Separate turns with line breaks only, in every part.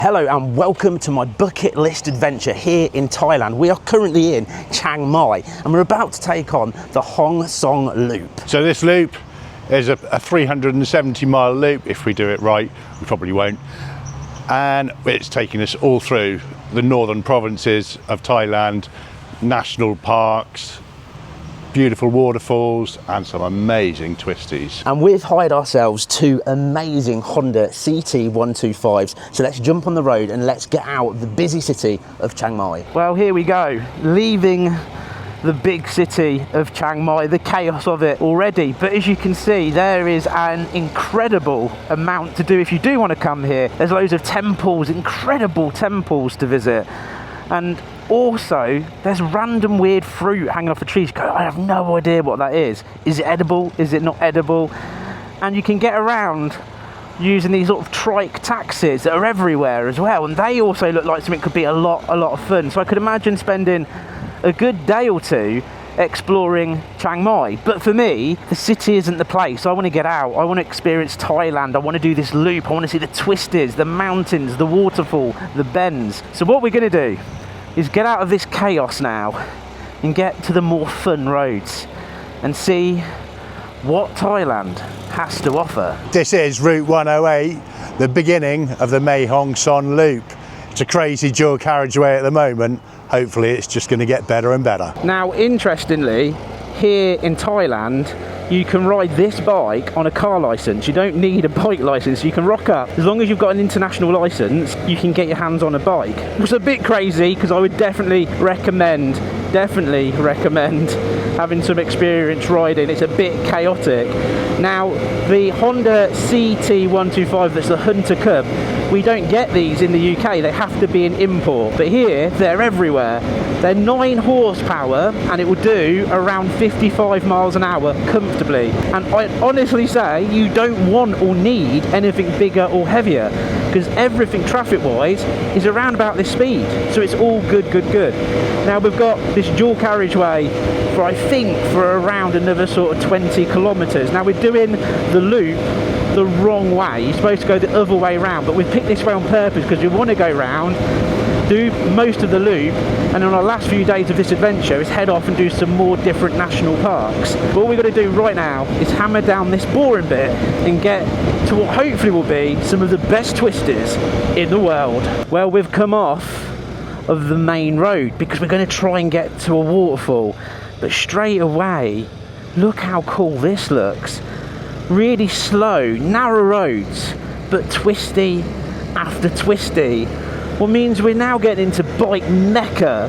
Hello and welcome to my bucket list adventure here in Thailand. We are currently in Chiang Mai and we're about to take on the Hong Son Loop.
So this loop is a 370 mile loop. If we do it right, we probably won't. And it's taking us all through the northern provinces of Thailand, national parks, beautiful waterfalls and some amazing twisties.
And we've hired ourselves two amazing Honda CT125s. So let's jump on the road and let's get out of the busy city of Chiang Mai. Well, here we go, leaving the big city of Chiang Mai, the chaos of it already. But as you can see, there is an incredible amount to do if you do want to come here. There's loads of temples, incredible temples to visit. And also, there's random weird fruit hanging off the trees. You go, I have no idea what that is. Is it edible? Is it not edible? And you can get around using these sort of trike taxis that are everywhere as well. And they also look like something could be a lot of fun. So I could imagine spending a good day or two exploring Chiang Mai. But for me, the city isn't the place. I want to get out. I want to experience Thailand. I want to do this loop. I want to see the twisties, the mountains, the waterfall, the bends. So what we're going to do is get out of this chaos now and get to the more fun roads and see what Thailand has to offer.
This is Route 108, the beginning of the Mae Hong Son Loop. It's a crazy dual carriageway at the moment. Hopefully it's just going to get better and better.
Now, interestingly, here in Thailand, you can ride this bike on a car license. You don't need a bike license. You can rock up. As long as you've got an international license, you can get your hands on a bike. It's a bit crazy because I would definitely recommend having some experience riding. It's a bit chaotic. Now, the Honda CT125, that's the Hunter Cub, we don't get these in the UK. They have to be an import. But here, they're everywhere. They're 9 horsepower and it will do around 55 miles an hour comfortably. And I honestly say you don't want or need anything bigger or heavier because everything traffic-wise is around about this speed. So it's all good. Now we've got this dual carriageway for I think for around another sort of 20 kilometres. Now we're doing the loop the wrong way. You're supposed to go the other way around, but we've picked this way on purpose because we want to go round, do most of the loop, and on our last few days of this adventure is head off and do some more different national parks. But all we've got to do right now is hammer down this boring bit and get to what hopefully will be some of the best twisties in the world. Well, we've come off of the main road because we're going to try and get to a waterfall, but straight away, look how cool this looks. Really slow, narrow roads, but twisty after twisty. What means we're now getting into bike mecca.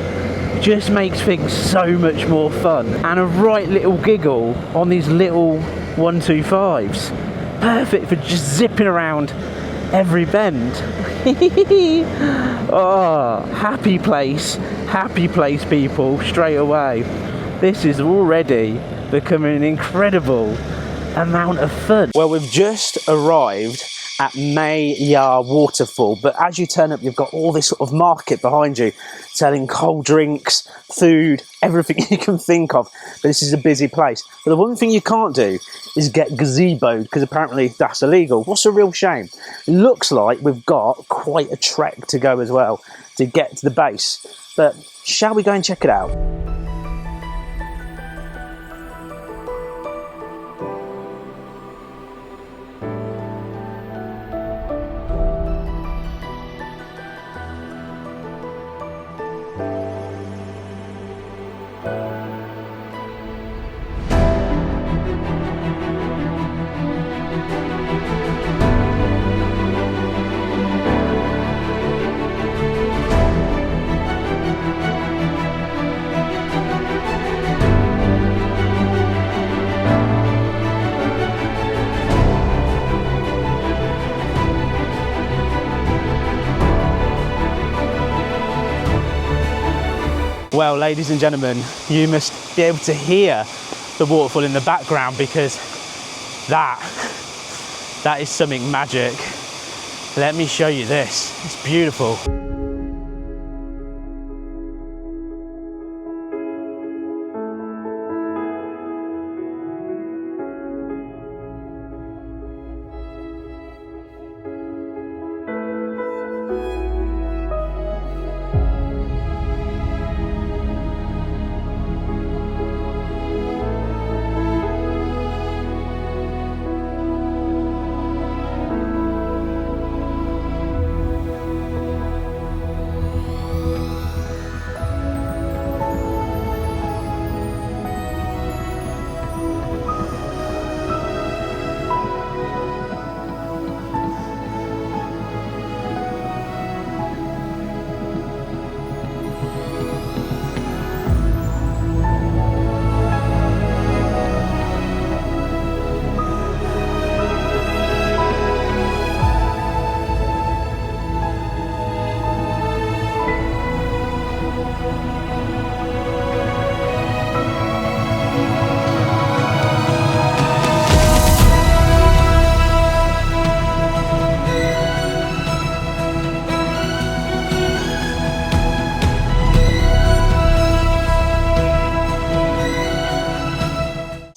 Just makes things so much more fun. And a right little giggle on these little 125s. Perfect for just zipping around every bend. Oh, happy place people, straight away. This is already becoming an incredible amount of fun. Well, we've just arrived at Mae Ya waterfall, but as you turn up, you've got all this sort of market behind you selling cold drinks, food, everything you can think of. But this is a busy place. But the one thing you can't do is get gazeboed because apparently that's illegal. What's a real shame. It looks like we've got quite a trek to go as well to get to the base. But shall we go and check it out? Well, ladies and gentlemen, you must be able to hear the waterfall in the background because that is something magic. Let me show you this. It's beautiful.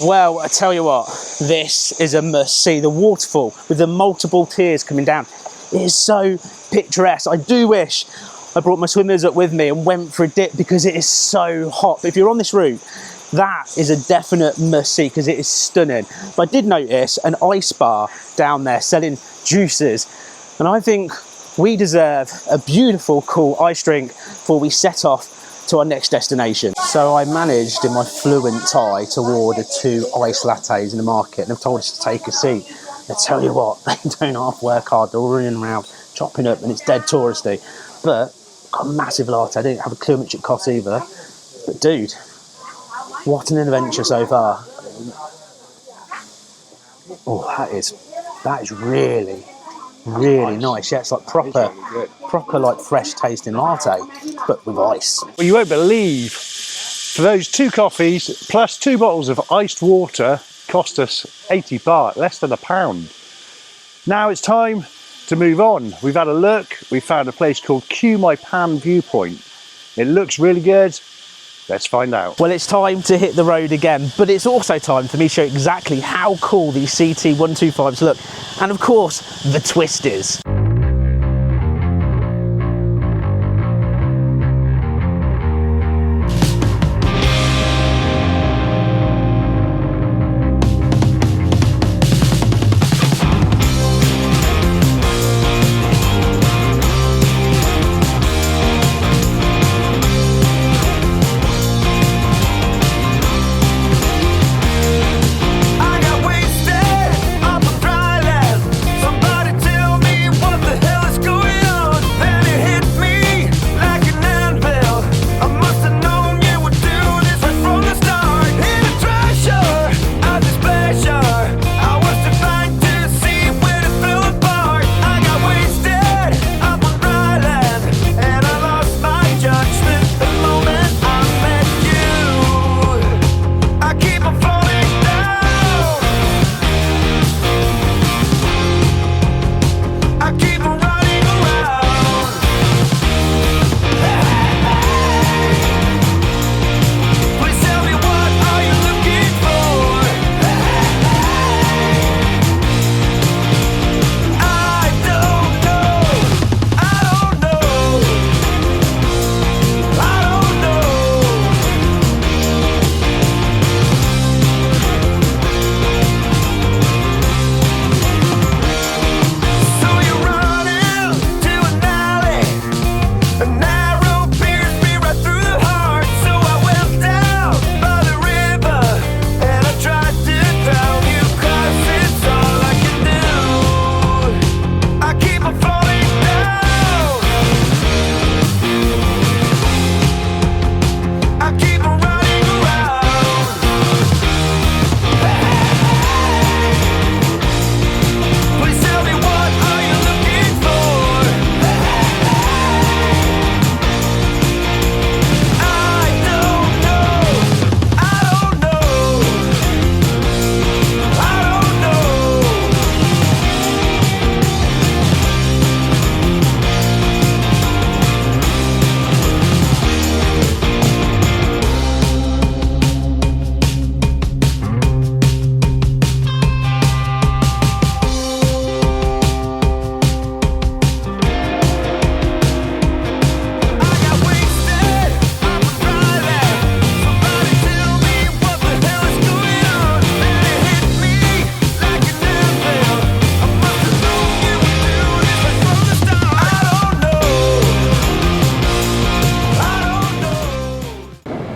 Well, I tell you what, this is a must-see. The waterfall with the multiple tiers coming down. It is so picturesque. I do wish I brought my swimmers up with me and went for a dip because it is so hot. But if you're on this route, that is a definite must-see because it is stunning. But I did notice an ice bar down there selling juices. And I think we deserve a beautiful, cool ice drink before we set off to our next destination. So I managed in my fluent Thai to order 2 iced lattes in the market, and they've told us to take a seat. I tell you what, they don't half work hard. They're all running around chopping up and it's dead touristy. But got a massive latte. I didn't have a clue how much it costs either. But dude, what an adventure so far. Oh, that is really nice. Yeah, it's like proper like fresh tasting latte, but with ice.
Well, you won't believe, for those 2 coffees plus 2 bottles of iced water cost us 80 baht, less than £1. Now it's time to move on. We've had a look, we found a place called Q My Pan Viewpoint. It looks really good. Let's find out.
Well, it's time to hit the road again, but it's also time for me to show you exactly how cool these CT125s look. And of course, the twist is.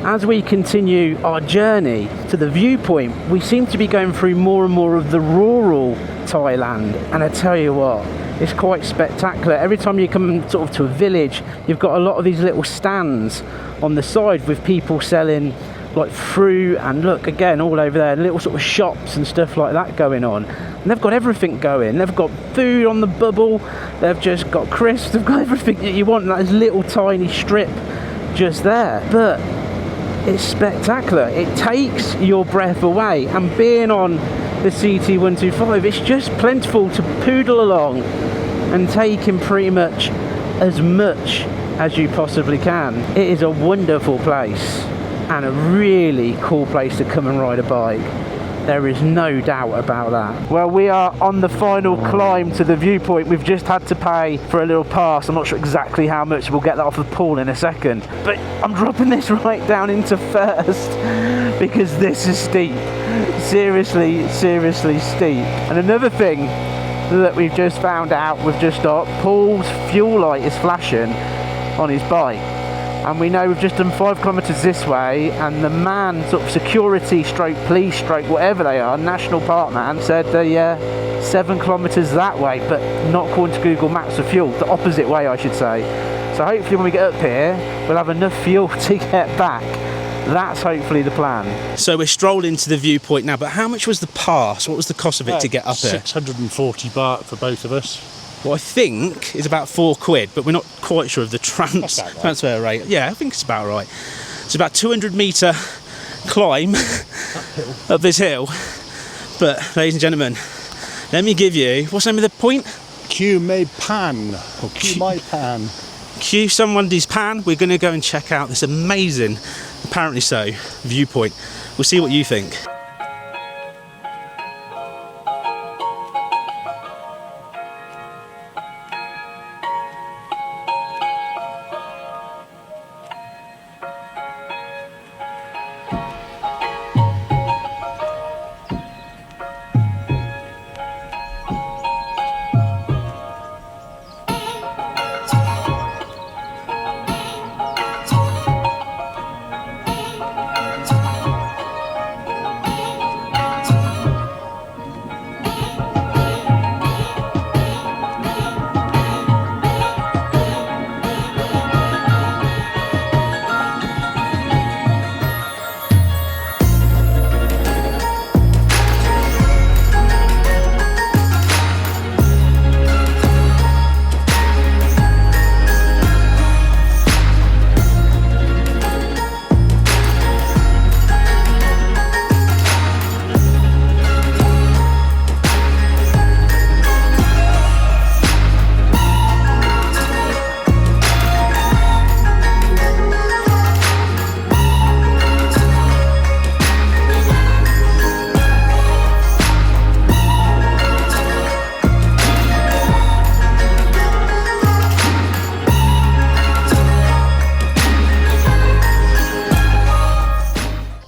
As we continue our journey to the viewpoint, we seem to be going through more and more of the rural Thailand, and I tell you what, it's quite spectacular. Every time you come sort of to a village, you've got a lot of these little stands on the side with people selling like fruit, and look again all over there, little sort of shops and stuff like that going on. And they've got everything going. They've got food on the bubble, they've just got crisps, they've got everything that you want in that little tiny strip just there. But it's spectacular. It takes your breath away, and being on the CT125, it's just plentiful to poodle along and take in pretty much as you possibly can. It is a wonderful place and a really cool place to come and ride a bike. There is no doubt about that. Well, we are on the final climb to the viewpoint. We've just had to pay for a little pass. I'm not sure exactly how much. We'll get that off the pool in a second. But I'm dropping this right down into first because this is steep. Seriously, seriously steep. And another thing that we've just found out, we've just stopped, Paul's fuel light is flashing on his bike. And we know we've just done 5 kilometres this way, and the man, sort of security stroke police stroke whatever they are, national park man, said 7 kilometres that way, but not according to Google Maps for fuel, the opposite way I should say. So hopefully when we get up here we'll have enough fuel to get back. That's hopefully the plan. So we're strolling to the viewpoint now, but how much was the pass? What was the cost of it to get up here?
640 baht for both of us.
Well, I think it's about £4, but we're not quite sure of the transfer rate. Yeah, I think it's about right. It's about 200-metre climb up this hill. But, ladies and gentlemen, let me give you, what's the name of the point?
Q Mae Pan, or Q Mae Pan.
Q somebody's pan. We're going to go and check out this amazing, apparently so, viewpoint. We'll see what you think.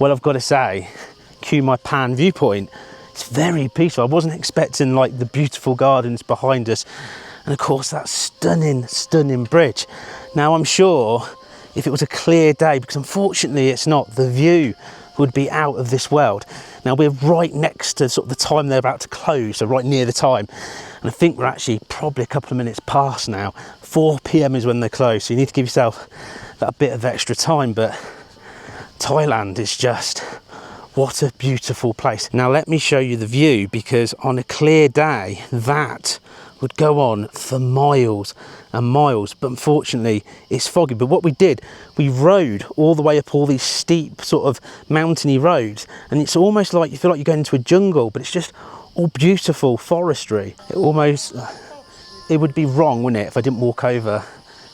Well, I've got to say, Q Mae Pan viewpoint, it's very peaceful. I wasn't expecting like the beautiful gardens behind us, and of course that stunning, stunning bridge. Now I'm sure if it was a clear day, because unfortunately it's not, the view would be out of this world. Now we're right next to sort of the time they're about to close, so right near the time, and I think we're actually probably a couple of minutes past now. 4 p.m. is when they close, so you need to give yourself that bit of extra time. But Thailand is just, what a beautiful place. Now let me show you the view, because on a clear day that would go on for miles and miles, but unfortunately it's foggy. But what we did, we rode all the way up all these steep sort of mountainy roads, and it's almost like you feel like you're going into a jungle, but it's just all beautiful forestry. It would be wrong, wouldn't it, if I didn't walk over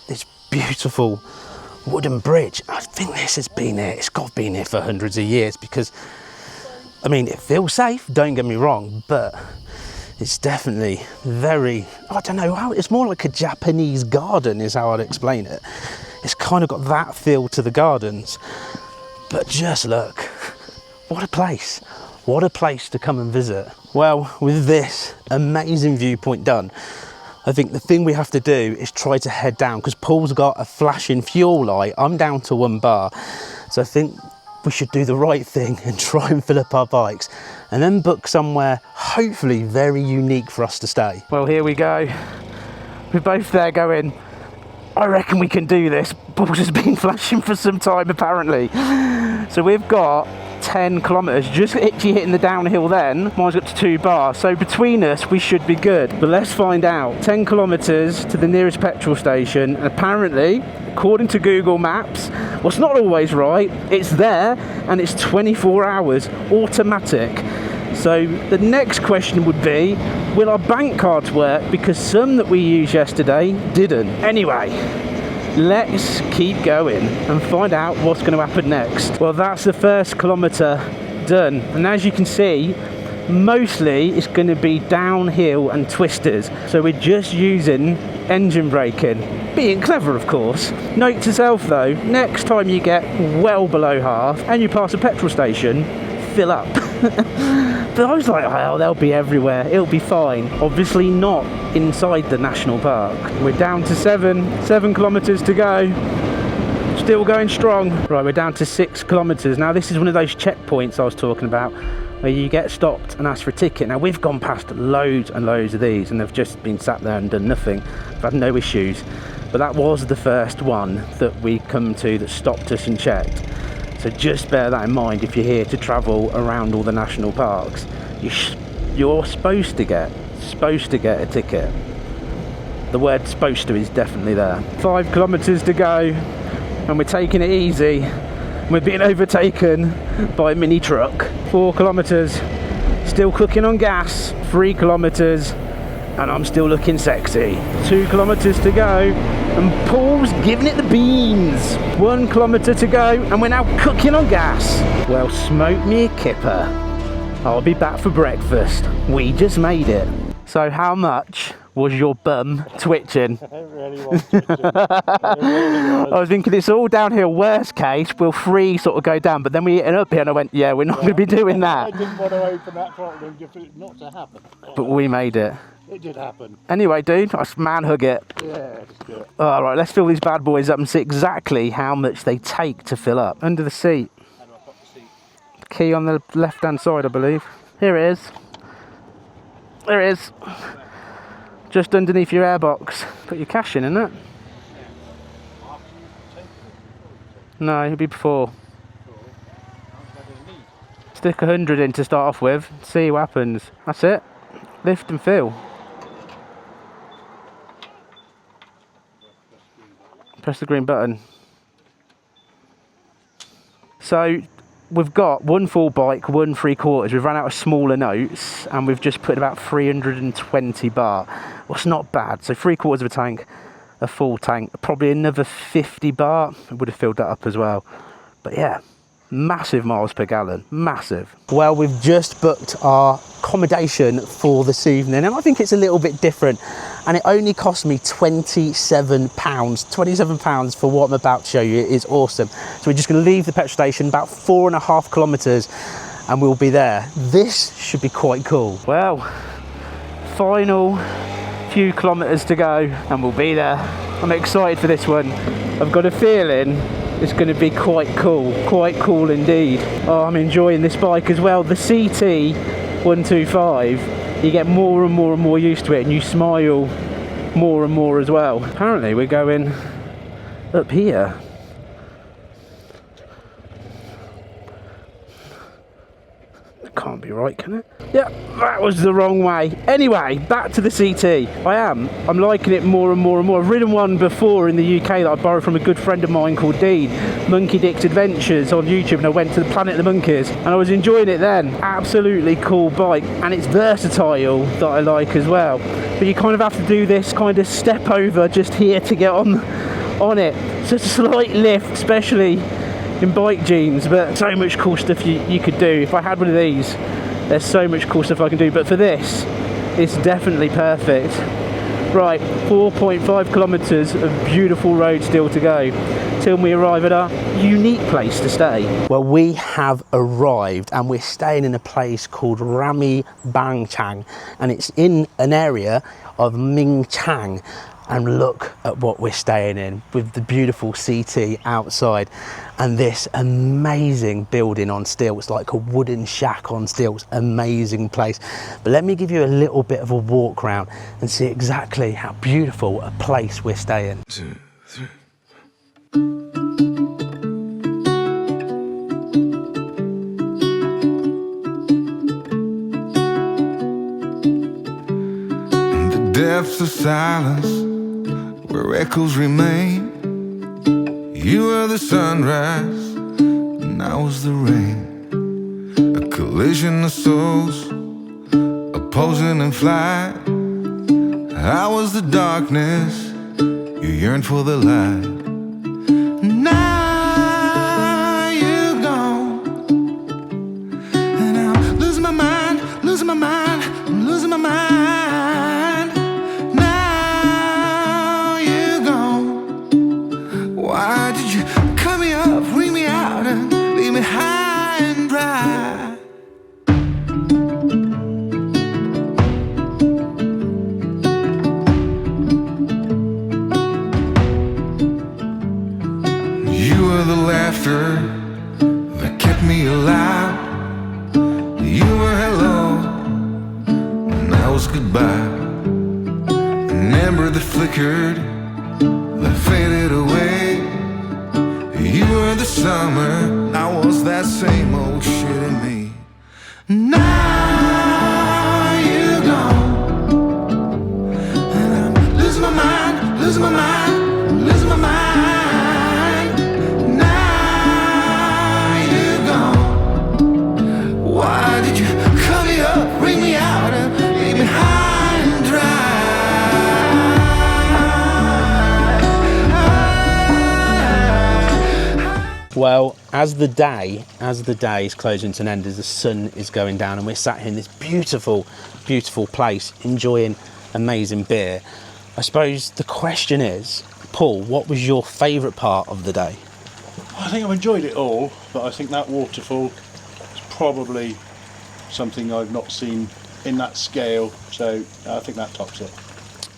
this beautiful wooden bridge. I think this has been here, it's got to be here for hundreds of years, because I mean it feels safe, don't get me wrong, but it's definitely very, I don't know how, it's more like a Japanese garden is how I'd explain it. It's kind of got that feel to the gardens. But just look, what a place to come and visit. Well, with this amazing viewpoint done, I think the thing we have to do is try to head down, because Paul's got a flashing fuel light. I'm down to 1 bar. So I think we should do the right thing and try and fill up our bikes, and then book somewhere hopefully very unique for us to stay. Well, here we go. We're both there going, I reckon we can do this. Paul's has been flashing for some time apparently. So we've got 10 kilometers, just actually hitting the downhill then. Mine's got to 2 bars, so between us we should be good. But let's find out. 10 kilometers to the nearest petrol station. Apparently, according to Google Maps, well, it's not always right, it's there, and it's 24 hours automatic. So the next question would be, will our bank cards work? Because some that we used yesterday didn't. Anyway, let's keep going and find out what's going to happen next. Well, that's the first kilometre done. And as you can see, mostly it's going to be downhill and twisters. So we're just using engine braking. Being clever, of course. Note to self though, next time you get well below half and you pass a petrol station, fill up. But I was like, oh, they'll be everywhere, it'll be fine. Obviously not inside the national park. We're down to 7 kilometres to go. Still going strong. Right, we're down to 6 kilometres. Now this is one of those checkpoints I was talking about, where you get stopped and asked for a ticket. Now we've gone past loads and loads of these and they've just been sat there and done nothing. We've had no issues. But that was the first one that we come to that stopped us and checked. So just bear that in mind if you're here to travel around all the national parks. You're supposed to get a ticket. The word supposed to is definitely there. 5 kilometres to go and we're taking it easy. We're being overtaken by a mini truck. 4 kilometres, still cooking on gas. 3 kilometres and I'm still looking sexy. 2 kilometres to go and Paul's giving it the beans. 1 kilometre to go and we're now cooking on gas. Well, smoke me a kipper. I'll be back for breakfast. We just made it. So how much was your bum twitching?
It really was twitching. It really was.
I was thinking it's all downhill. Worst case, we'll free sort of go down. But then we hit up here and I went, yeah, we're not going to be doing that.
I didn't want to open that throttle and for it not to happen.
But we made it.
It did happen.
Anyway, dude, let's man hug it.
Yeah, just do it.
All right, let's fill these bad boys up and see exactly how much they take to fill up. Under the seat.
How do I pop the seat?
Key on the left-hand side, I believe. Here it is. There it is. Just underneath your airbox. Put your cash in, innit? No, it'll be before. Stick 100 in to start off with. See what happens. That's it. Lift and fill. Press the green button. So we've got 1 full bike, 1 3/4. We've run out of smaller notes and we've just put about 320 bar. Well, it's not bad. So 3/4 of a tank, a full tank, probably another 50 bar. It would have filled that up as well. But yeah, massive miles per gallon, massive. Well, we've just booked our accommodation for this evening and I think it's a little bit different and it only cost me £27 for what I'm about to show you. It is awesome. So we're just going to leave the petrol station about 4.5 kilometres and we'll be there. This should be quite cool. Well, final few kilometres to go and we'll be there. I'm excited for this one. I've got a feeling it's going to be quite cool indeed. Oh, I'm enjoying this bike as well. The CT 125, you get more and more used to it and you smile more and more as well. Apparently we're going up here. That can't be right, can it? Yeah, that was the wrong way. Anyway, back to the CT. I'm liking it more and more. I've ridden one before in the UK that I borrowed from a good friend of mine called Dean, Monkey Dick's Adventures on YouTube, and I went to the Planet of the Monkeys and I was enjoying it then. Absolutely cool bike and it's versatile that I like as well. But you kind of have to do this kind of step over just here to get on it. So it's a slight lift, especially in bike jeans, but so much cool stuff you could do. If I had one of these, there's so much cool stuff I can do, but for this, it's definitely perfect. Right, 4.5 kilometres of beautiful road still to go till we arrive at our unique place to stay. Well, we have arrived and we're staying in a place called Rami Bang Chang and it's in an area of Ming Chang. And look at what we're staying in with the beautiful CT outside and this amazing building on stilts, like a wooden shack on stilts. Amazing place. But let me give you a little bit of a walk around and see exactly how beautiful a place we're staying.
2, 3. In the depths of silence, where echoes remain, you were the sunrise and I was the rain. A collision of souls, opposing in flight. I was the darkness, you yearned for the light. Now you're gone, the laughter that kept me alive. You were hello, and I was goodbye. An ember that flickered, that faded away. You were the summer, I was that same old shit in me. Now you're gone, and I'm losing my mind, losing my mind, losing my mind. Now you're gone. Why did you cut me up, bring me out, and leave me high and dry?
Well, as the day is closing to an end, as the sun is going down, and we're sat here in this beautiful, beautiful place enjoying amazing beer, I suppose the question is, Paul, what was your favourite part of the day?
I think I've enjoyed it all, but I think that waterfall is probably something I've not seen in that scale, so I think that tops it.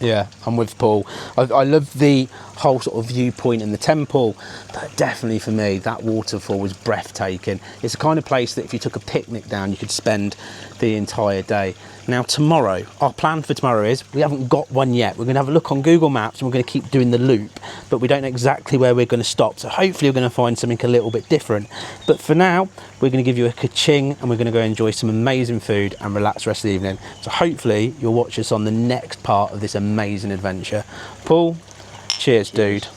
Yeah, I'm with Paul. I love the whole sort of viewpoint and the temple, but definitely for me, that waterfall was breathtaking. It's the kind of place that if you took a picnic down, you could spend the entire day. Now tomorrow, our plan for tomorrow is, we haven't got one yet. We're going to have a look on Google Maps and we're going to keep doing the loop, but we don't know exactly where we're going to stop. So hopefully we're going to find something a little bit different. But for now, we're going to give you a ka-ching and we're going to go enjoy some amazing food and relax the rest of the evening. So hopefully you'll watch us on the next part of this amazing adventure. Paul, cheers, dude.